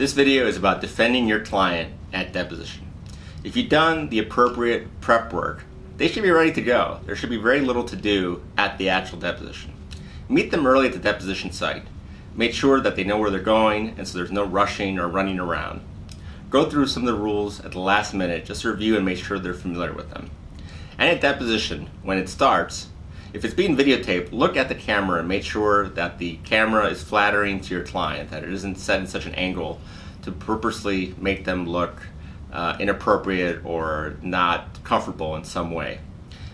This video is about defending your client at deposition. If you've done the appropriate prep work, they should be ready to go. There should be very little to do at the actual deposition. Meet them early at the deposition site. Make sure that they know where they're going, and so there's no rushing or running around. Go through some of the rules at the last minute just to review and make sure they're familiar with them. And at deposition, when it starts, if it's being videotaped, look at the camera and make sure that the camera is flattering to your client, that it isn't set in such an angle to purposely make them look inappropriate or not comfortable in some way.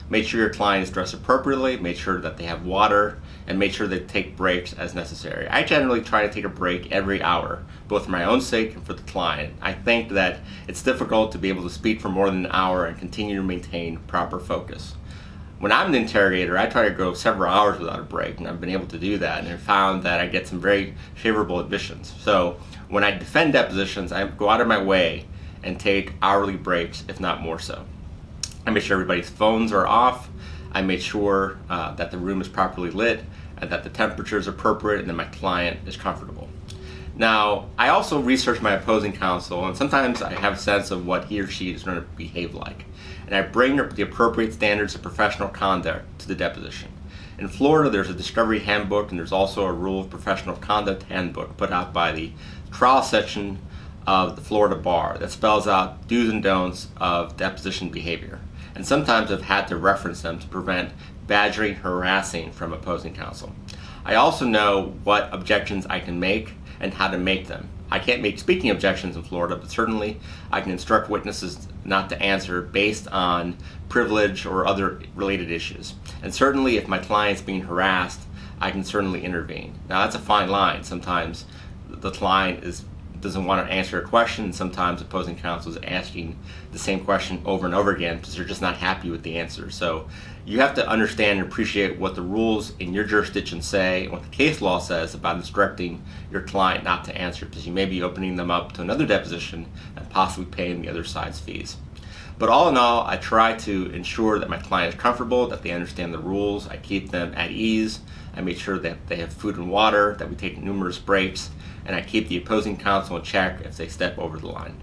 Make sure your client is dressed appropriately, make sure that they have water, and make sure they take breaks as necessary. I generally try to take a break every hour, both for my own sake and for the client. I think that it's difficult to be able to speak for more than an hour and continue to maintain proper focus. When I'm an interrogator, I try to go several hours without a break, and I've been able to do that, and I found that I get some very favorable admissions. So when I defend depositions, I go out of my way and take hourly breaks, if not more so. I make sure everybody's phones are off. I make sure that the room is properly lit and that the temperature is appropriate and that my client is comfortable. Now, I also research my opposing counsel, and sometimes I have a sense of what he or she is going to behave like. And I bring the appropriate standards of professional conduct to the deposition. In Florida, there's a discovery handbook, and there's also a rule of professional conduct handbook put out by the trial section of the Florida bar that spells out do's and don'ts of deposition behavior. And sometimes I've had to reference them to prevent badgering, harassing from opposing counsel. I also know what objections I can make and how to make them. I can't make speaking objections in Florida, but certainly I can instruct witnesses not to answer based on privilege or other related issues. And certainly if my client's being harassed, I can certainly intervene. Now that's a fine line. Sometimes the client doesn't want to answer a question, and sometimes opposing counsel is asking the same question over and over again because they're just not happy with the answer. So you have to understand and appreciate what the rules in your jurisdiction say and what the case law says about instructing your client not to answer, because you may be opening them up to another deposition and possibly paying the other side's fees. But all in all, I try to ensure that my client is comfortable, that they understand the rules. I keep them at ease. I make sure that they have food and water, that we take numerous breaks, and I keep the opposing counsel in check if they step over the line.